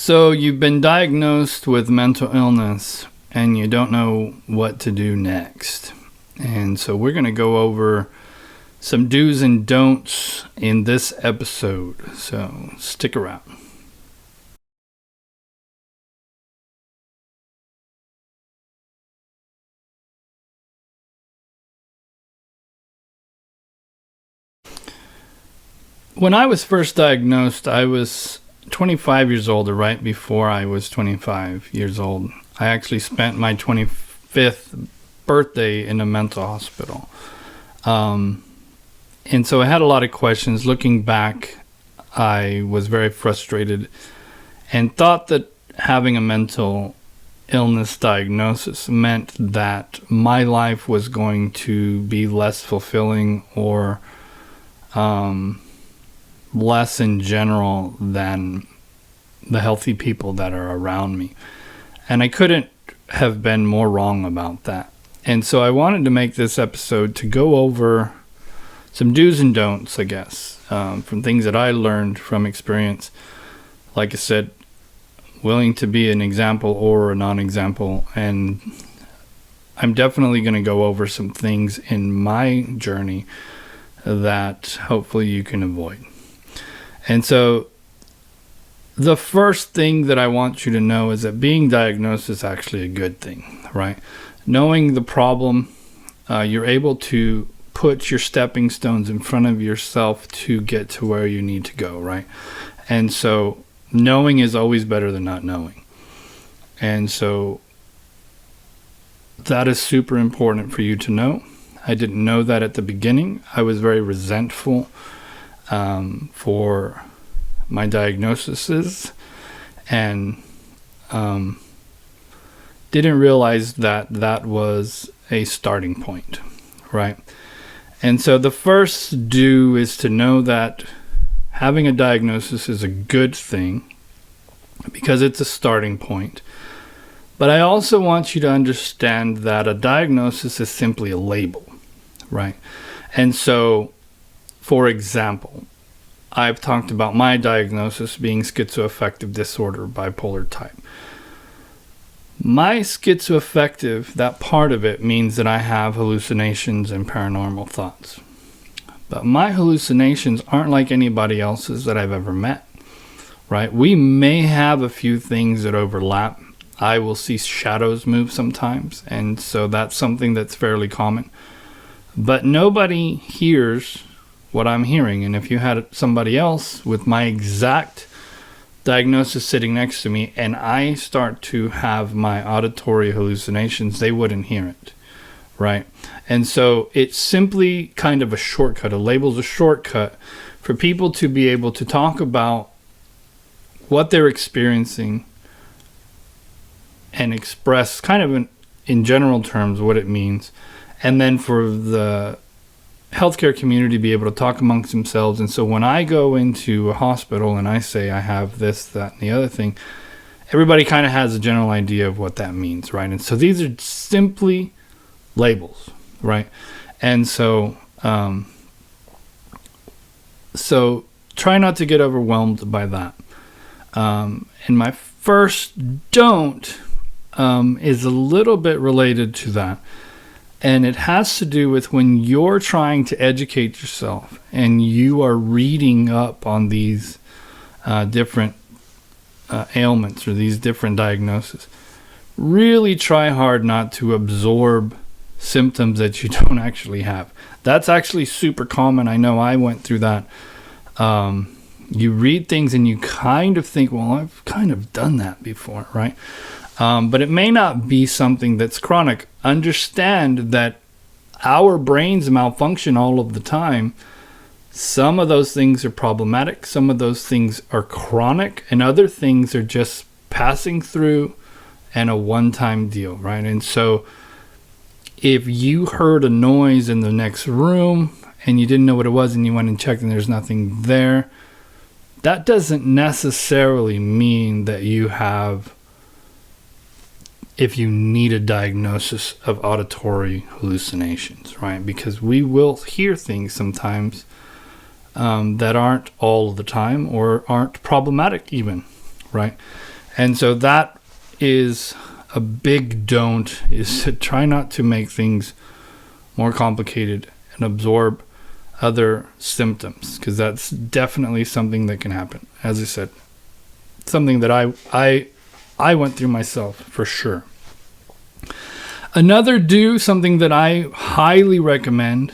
So you've been diagnosed with mental illness and you don't know what to do next. And so we're going to go over some do's and don'ts in this episode. So stick around. When I was first diagnosed, I was 25 years old, or right before I was 25 years old. I actually spent my 25th birthday in a mental hospital. And so I had a lot of questions. Looking back, I was very frustrated and thought that having a mental illness diagnosis meant that my life was going to be less fulfilling or less in general than the healthy people that are around me. And I couldn't have been more wrong about that. And so I wanted to make this episode to go over some do's and don'ts, I guess, from things that I learned from experience. Like I said, willing to be an example or a non-example. And I'm definitely going to go over some things in my journey that hopefully you can avoid. And so the first thing that I want you to know is that being diagnosed is actually a good thing, right? Knowing the problem, you're able to put your stepping stones in front of yourself to get to where you need to go, right? And so knowing is always better than not knowing. And so that is super important for you to know. I didn't know that at the beginning. I was very resentful for my diagnoses and didn't realize that that was a starting point, right? And so the first do is to know that having a diagnosis is a good thing because it's a starting point. But I also want you to understand that a diagnosis is simply a label, right? And so, for example, I've talked about my diagnosis being schizoaffective disorder, bipolar type. My schizoaffective, that part of it means that I have hallucinations and paranormal thoughts. But my hallucinations aren't like anybody else's that I've ever met, right? We may have a few things that overlap. I will see shadows move sometimes, and so that's something that's fairly common. But nobody hears what I'm hearing. And if you had somebody else with my exact diagnosis sitting next to me and I start to have my auditory hallucinations, they wouldn't hear it, right? And so it's simply kind of a shortcut. A label's a shortcut for people to be able to talk about what they're experiencing and express kind of in general terms what it means, and then for the healthcare community be able to talk amongst themselves. And so when I go into a hospital and I say I have this, that, and the other thing, everybody kind of has a general idea of what that means, right? And so these are simply labels, right? And so so try not to get overwhelmed by that. And my first don't is a little bit related to that. And it has to do with when you're trying to educate yourself and you are reading up on these different ailments or these different diagnoses. Really try hard not to absorb symptoms that you don't actually have. That's actually super common. I know I went through that. You read things and you kind of think, well, I've kind of done that before, right? But it may not be something that's chronic. Understand that our brains malfunction all of the time. Some of those things are problematic. Some of those things are chronic. And other things are just passing through and a one-time deal, right? And so if you heard a noise in the next room and you didn't know what it was and you went and checked and there's nothing there, that doesn't necessarily mean that you have, if you need a diagnosis of auditory hallucinations, right? Because we will hear things sometimes that aren't all the time or aren't problematic even, right? And so that is a big don't, is to try not to make things more complicated and absorb other symptoms, because that's definitely something that can happen. As I said, something that I went through myself for sure. Another do, something that I highly recommend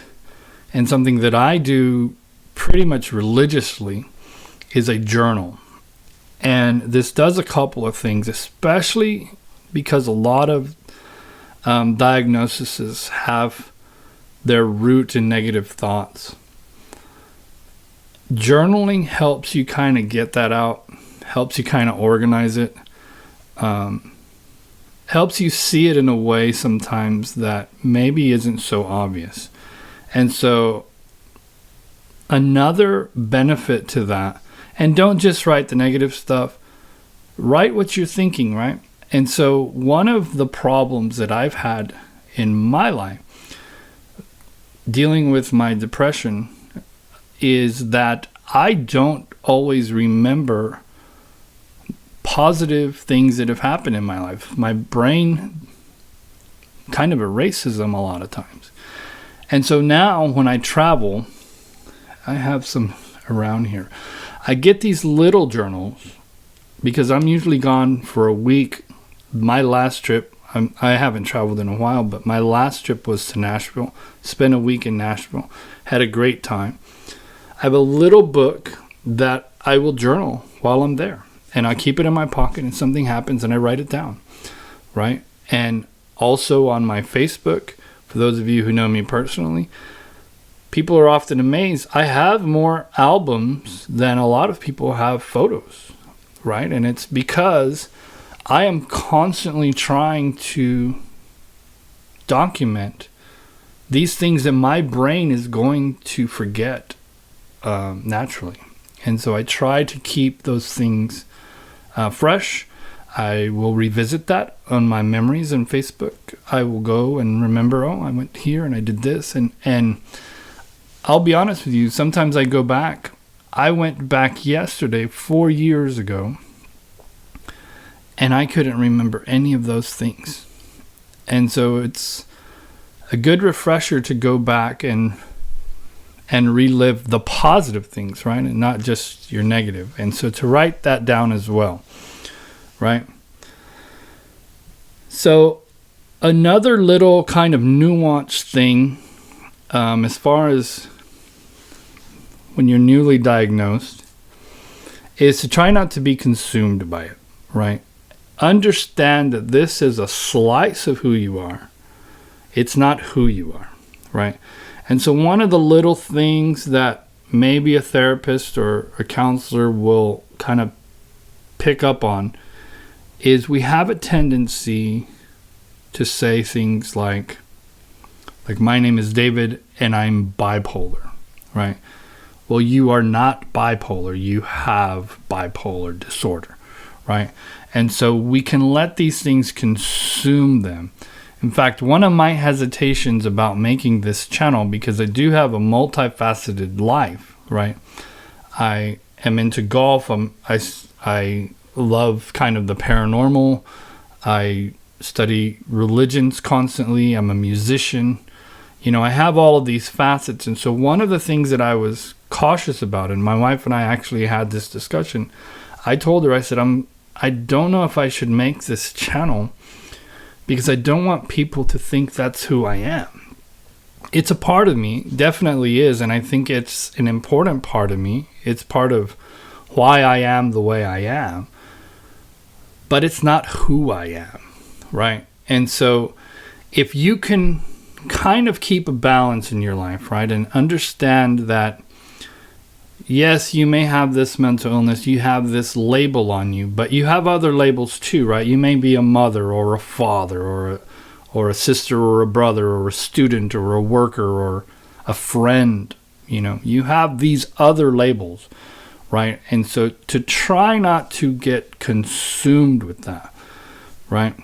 and something that I do pretty much religiously, is a journal. And this does a couple of things, especially because a lot of diagnoses have their root in negative thoughts. Journaling helps you kind of get that out, helps you kind of organize it, helps you see it in a way sometimes that maybe isn't so obvious. And so another benefit to that, and don't just write the negative stuff, write what you're thinking, right? And so one of the problems that I've had in my life dealing with my depression is that I don't always remember positive things that have happened in my life. My brain kind of erases them a lot of times. And so now when I travel, I have some around here. I get these little journals because I'm usually gone for a week. My last trip, I haven't traveled in a while, but my last trip was to Nashville. Spent a week in Nashville. Had a great time. I have a little book that I will journal while I'm there. And I keep it in my pocket, and something happens and I write it down, right? And also on my Facebook, for those of you who know me personally, people are often amazed. I have more albums than a lot of people have photos, right? And it's because I am constantly trying to document these things that my brain is going to forget naturally. And so I try to keep those things fresh. I will revisit that on my memories on Facebook. I will go and remember, oh, I went here and I did this. And I'll be honest with you, sometimes I go back. I went back yesterday, 4 years ago, and I couldn't remember any of those things. And so it's a good refresher to go back and relive the positive things, right? And not just your negative. And so to write that down as well, right? So another little kind of nuanced thing, as far as when you're newly diagnosed, is to try not to be consumed by it, right? Understand that this is a slice of who you are. It's not who you are, right? And so one of the little things that maybe a therapist or a counselor will kind of pick up on is we have a tendency to say things like my name is David and I'm bipolar, right? Well, you are not bipolar. You have bipolar disorder, right? And so we can let these things consume them. In fact, one of my hesitations about making this channel, because I do have a multifaceted life, right? I am into golf. I love kind of the paranormal. I study religions constantly. I'm a musician. You know, I have all of these facets. And so one of the things that I was cautious about, and my wife and I actually had this discussion, I told her, I said, I don't know if I should make this channel because I don't want people to think that's who I am. It's a part of me, definitely is, and I think it's an important part of me. It's part of why I am the way I am, but it's not who I am, right? And so if you can kind of keep a balance in your life, right, and understand that yes, you may have this mental illness, you have this label on you, but you have other labels too, right? You may be a mother or a father or a sister or a brother or a student or a worker or a friend. You know, you have these other labels, right? And so to try not to get consumed with that, right?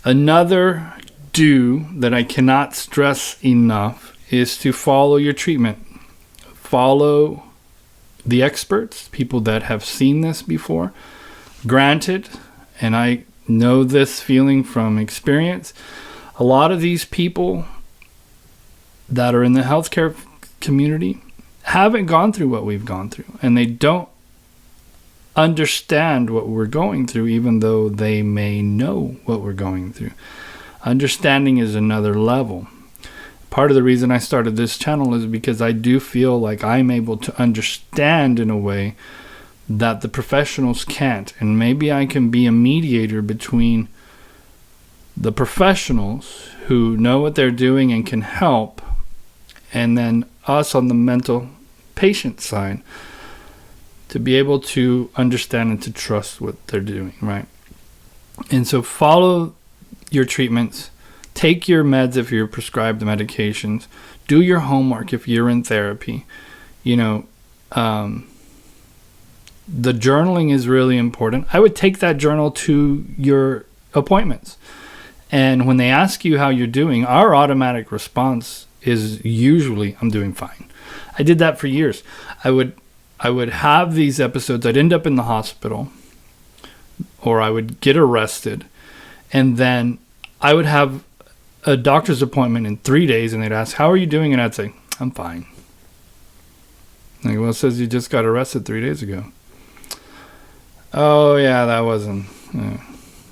Another do that I cannot stress enough is to follow your treatment. Follow the experts, people that have seen this before. Granted, and I know this feeling from experience, a lot of these people that are in the healthcare community haven't gone through what we've gone through, and they don't understand what we're going through, even though they may know what we're going through. Understanding is another level. Part of the reason I started this channel is because I do feel like I'm able to understand in a way that the professionals can't, and maybe I can be a mediator between the professionals who know what they're doing and can help, and then us on the mental patient side to be able to understand and to trust what they're doing, right? And so follow your treatments, take your meds if you're prescribed medications, do your homework if you're in therapy. The journaling is really important. I would take that journal to your appointments. And when they ask you how you're doing, our automatic response is usually, I'm doing fine. I did that for years. I would have these episodes. I'd end up in the hospital, or I would get arrested, and then I would have a doctor's appointment in 3 days, and they'd ask, how are you doing? And I'd say, I'm fine. Like, well, it says you just got arrested 3 days ago. Oh, yeah, that wasn't...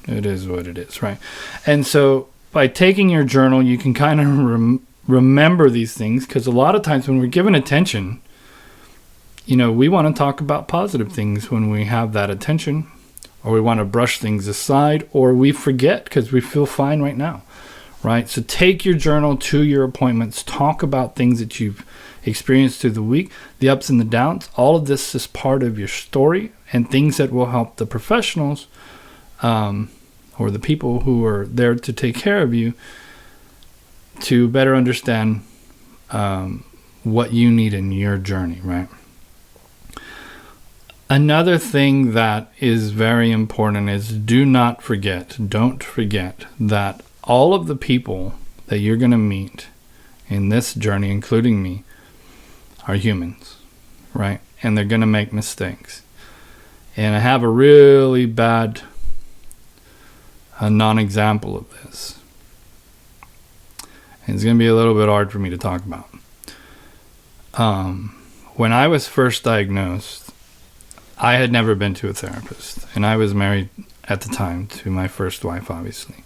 it is what it is, right? And so by taking your journal, you can kind of remember these things, because a lot of times when we're given attention, we want to talk about positive things when we have that attention, or we want to brush things aside, or we forget because we feel fine right now, right? So take your journal to your appointments, talk about things that you've experienced through the week, the ups and the downs. All of this is part of your story and things that will help the professionals or the people who are there to take care of you to better understand what you need in your journey, right? Another thing that is very important is don't forget that all of the people that you're going to meet in this journey, including me, are humans, right? And they're going to make mistakes. And I have a really bad non-example of this. And it's going to be a little bit hard for me to talk about. When I was first diagnosed, I had never been to a therapist, and I was married at the time to my first wife, obviously.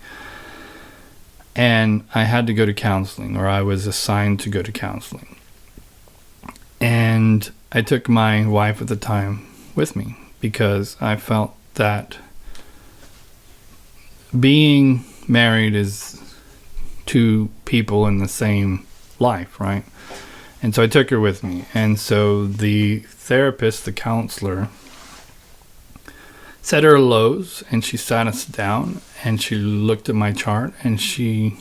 And I had to go to counseling, or I was assigned to go to counseling. And I took my wife at the time with me because I felt that being married is two people in the same life, right? And so I took her with me. And so the therapist, the counselor, said her lows, and she sat us down, and she looked at my chart, and she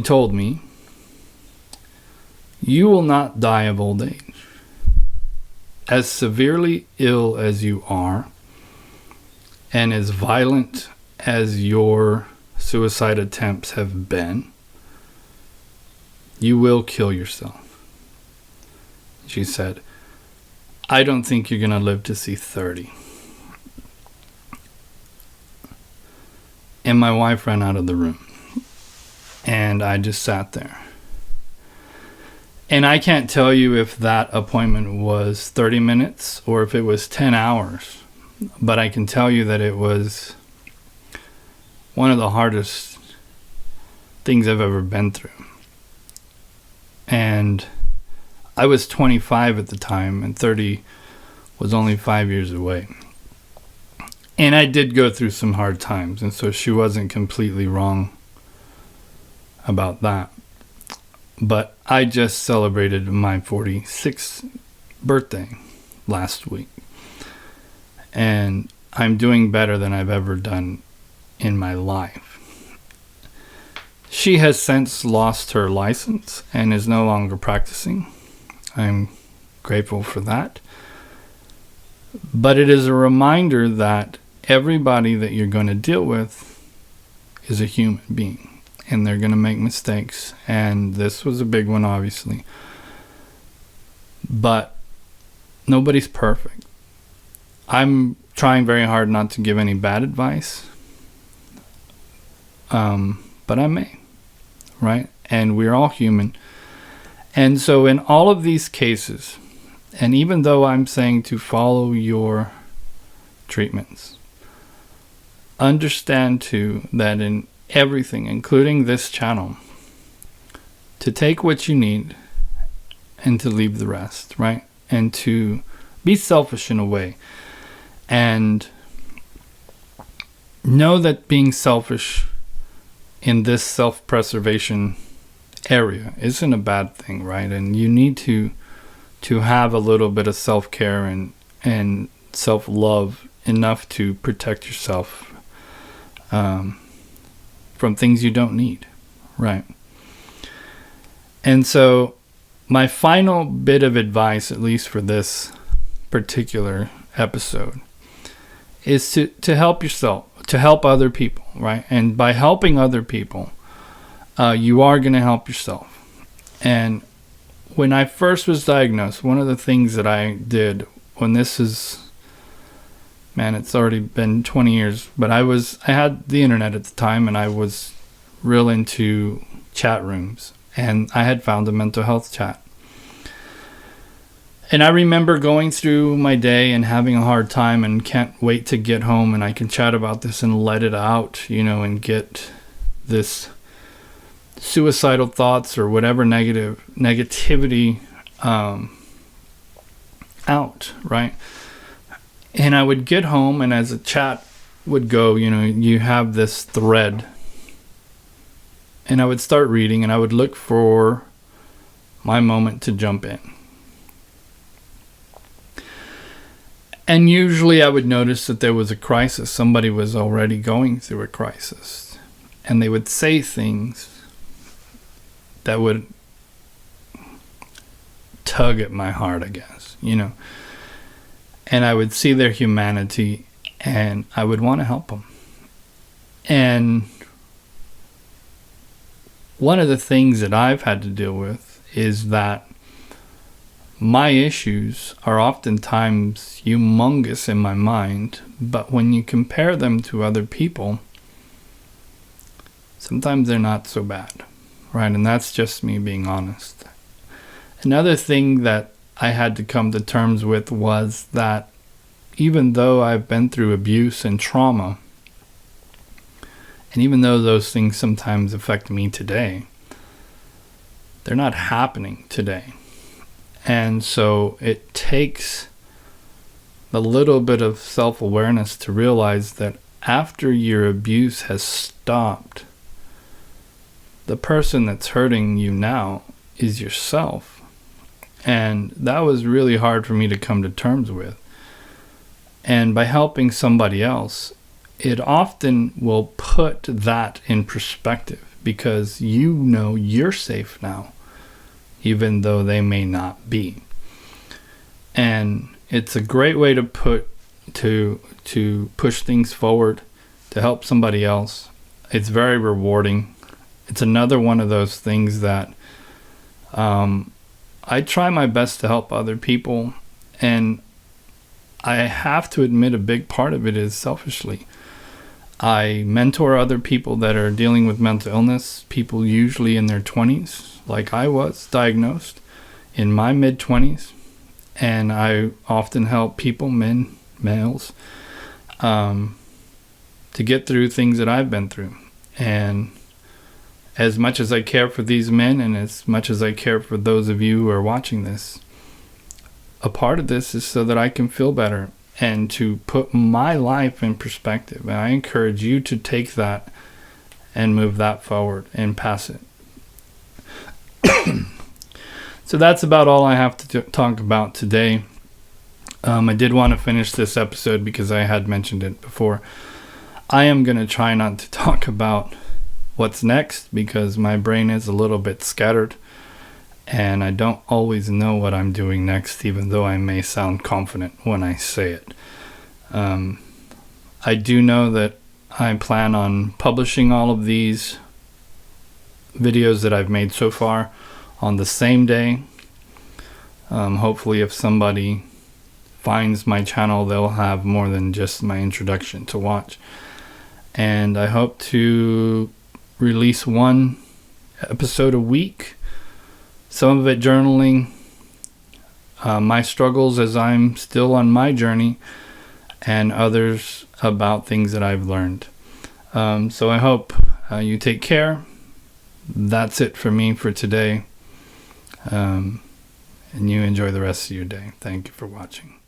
told me, you will not die of old age. As severely ill as you are, and as violent as your suicide attempts have been, you will kill yourself. She said, I don't think you're going to live to see 30. And my wife ran out of the room. And I just sat there. And I can't tell you if that appointment was 30 minutes or if it was 10 hours. But I can tell you that it was one of the hardest things I've ever been through. And I was 25 at the time, and 30 was only 5 years away. And I did go through some hard times, and so she wasn't completely wrong about that. But I just celebrated my 46th birthday last week. And I'm doing better than I've ever done in my life. She has since lost her license and is no longer practicing. I'm grateful for that. But it is a reminder that everybody that you're going to deal with is a human being, and they're going to make mistakes. And this was a big one, obviously. But nobody's perfect. I'm trying very hard not to give any bad advice, but I may, right? And we're all human. And so in all of these cases, and even though I'm saying to follow your treatments, understand too that in everything, including this channel, to take what you need and to leave the rest, right? And to be selfish in a way. And know that being selfish in this self-preservation area isn't a bad thing, right? And you need to have a little bit of self-care and self-love enough to protect yourself from things you don't need, right? And so my final bit of advice, at least for this particular episode, is to help yourself, to help other people, right? And by helping other people, you are going to help yourself. And when I first was diagnosed, one of the things that I did when this is, man, it's already been 20 years, but I had the internet at the time, and I was real into chat rooms, and I had found a mental health chat. And I remember going through my day and having a hard time and can't wait to get home and I can chat about this and let it out, and get this suicidal thoughts or whatever negativity out, right? And I would get home, and as a chat would go, you have this thread, and I would start reading, and I would look for my moment to jump in. And usually I would notice that there was a crisis. Somebody was already going through a crisis, and they would say things that would tug at my heart, I guess, and I would see their humanity, and I would want to help them. And one of the things that I've had to deal with is that my issues are oftentimes humongous in my mind, but when you compare them to other people, sometimes they're not so bad, right? And that's just me being honest. Another thing that I had to come to terms with was that even though I've been through abuse and trauma, and even though those things sometimes affect me today, they're not happening today. And so it takes a little bit of self-awareness to realize that after your abuse has stopped, the person that's hurting you now is yourself. And that was really hard for me to come to terms with. And by helping somebody else, it often will put that in perspective, because you're safe now, even though they may not be. And it's a great way to push things forward, to help somebody else. It's very rewarding. It's another one of those things that I try my best to help other people, and I have to admit a big part of it is selfishly. I mentor other people that are dealing with mental illness, people usually in their 20s, like I was diagnosed in my mid-20s. And I often help people, males, to get through things that I've been through. And as much as I care for these men, and as much as I care for those of you who are watching this, a part of this is so that I can feel better and to put my life in perspective. And I encourage you to take that and move that forward and pass it. So that's about all I have to talk about today. I did want to finish this episode because I had mentioned it before. I am going to try not to talk about what's next because my brain is a little bit scattered and I don't always know what I'm doing next, even though I may sound confident when I say it. I do know that I plan on publishing all of these videos that I've made so far on the same day. Hopefully if somebody finds my channel, they'll have more than just my introduction to watch. And I hope to release 1 episode a week, some of it journaling my struggles as I'm still on my journey, and others about things that I've learned. So I hope you take care. That's it for me for today. And you enjoy the rest of your day. Thank you for watching.